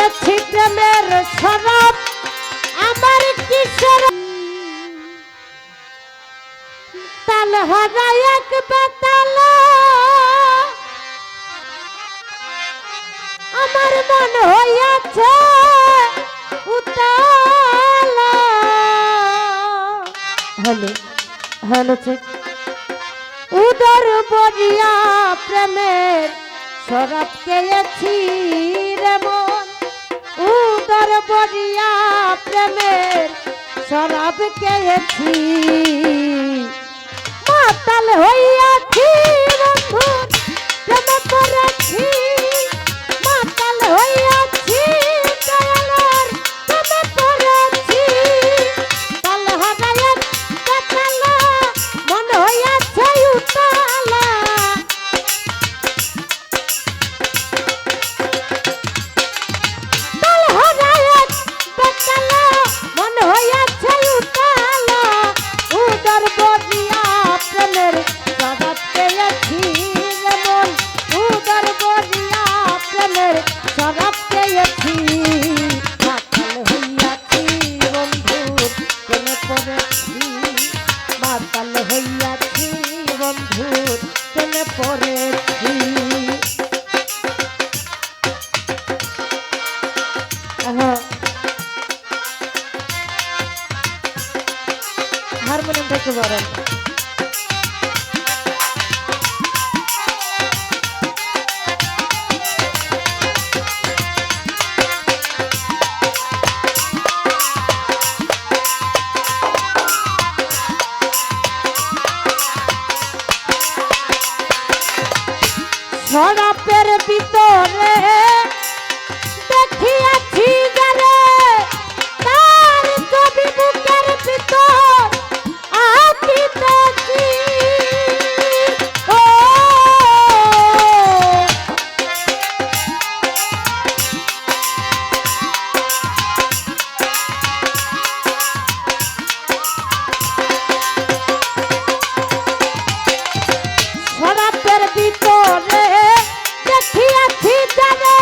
খেয়েছি প্রেমের শরাব আমার কিশোর তাল হারায় এক বেতাল আমার মন হইয়াছে উতাল হলে হলো ঠিক উদর বরিয়া প্রেমের শরাব খেয়েছি রে মন উদর বরিয়া প্রেমের শরাব খেয়েছি মাতাল হইয়াছি বন্ধু প্রেমে পড়েছি মাতাল হইয়াছি দয়ালের প্রেমে পড়েছি তাল হারায় বেতাল মন হইয়াছে উতালা তাল হারায় বেতাল মন হইয়াছে উতালা উদর বরিয়া প্রেমের শরাব খেয়েছি রে মন উদর বরিয়া প্রেমের শরাব খেয়েছি মাতাল হইয়াছি বন্ধুর প্রেমে পড়েছি মাতাল হইয়াছি বন্ধুর প্রেমে পড়েছি হারমোনিয়াম থেকে বলেন শরাবের ভিতরে দেখিয়াছি যারে তার ছবি বুকের ভিতর আঁকিতেছি ও শরাবের ভিতরে দেখিয়াছি যারে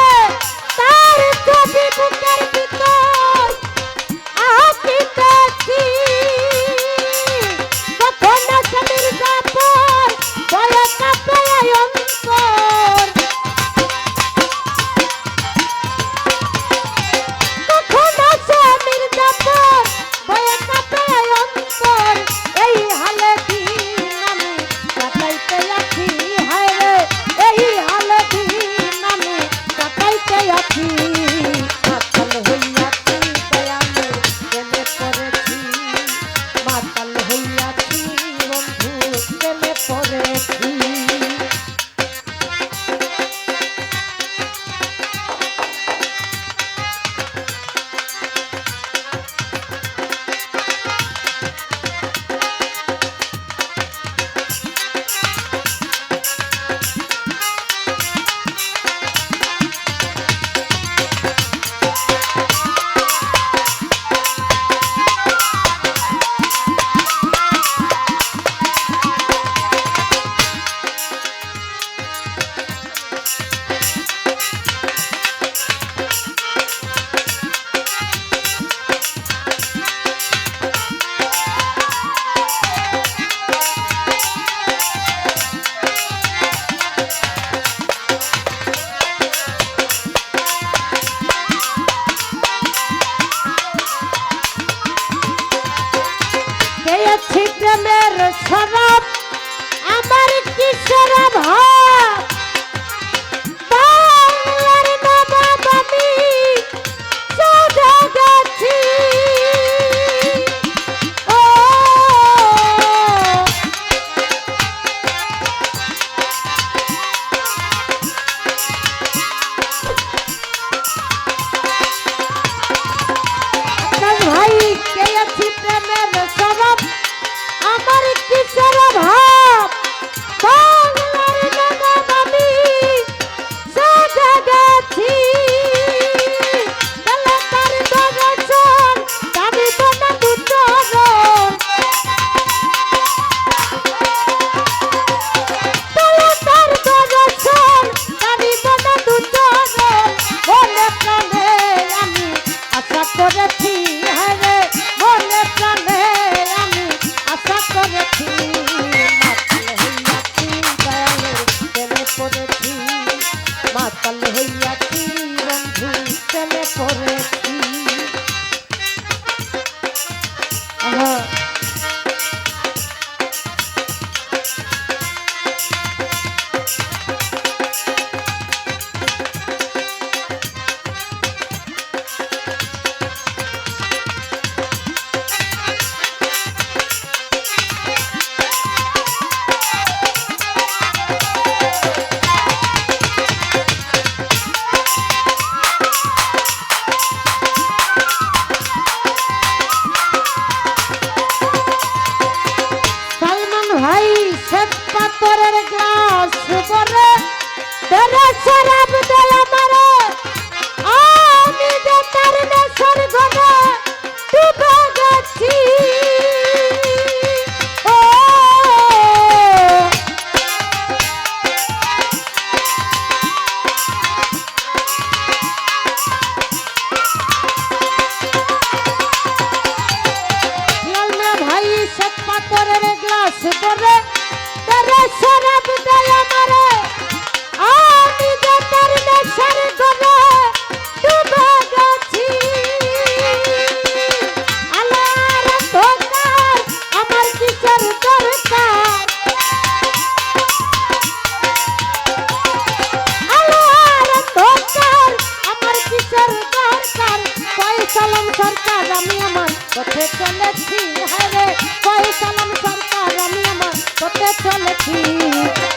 সরকার আমি আমার পথে চলেছি, হায়রে কই সালাম সরকার আমি আমার পথে চলেছি।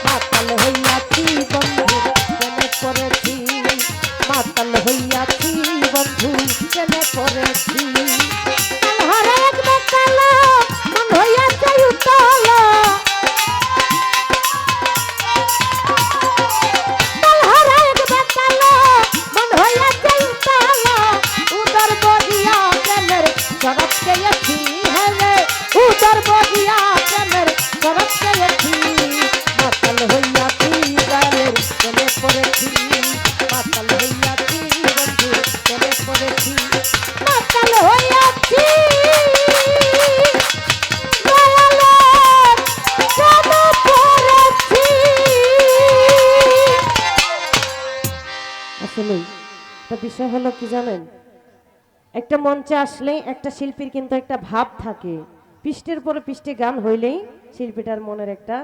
মাতাল হইয়াছি বন্ধু প্রেমে পড়েছি, মাতাল হইয়াছি বন্ধু প্রেমে পড়েছি। কালহারে এক বেকালো মন হইয়াছে উতলা, কালহারে এক বেকালো মন হইয়াছে উতলা, উদর বহিয়া প্রেমের সরব পেয়েছি, হরে উদর বহিয়া প্রেমের সরব পেয়েছি। মাতাল হইয়াছি গালের প্রেমে পড়েছি, মাতাল হইয়াছি বন্ধু প্রেমে পড়েছি, মাতাল হইয়াছি দয়ালের প্রেমে পড়েছি। আসলে একটা বিষয় হলো কি জানেন, একটা মঞ্চে আসলেই একটা শিল্পীর কিন্তু একটা ভাব থাকে, পৃষ্ঠের পরে পৃষ্ঠে গান হইলেই শিল্পীটার মনের একটা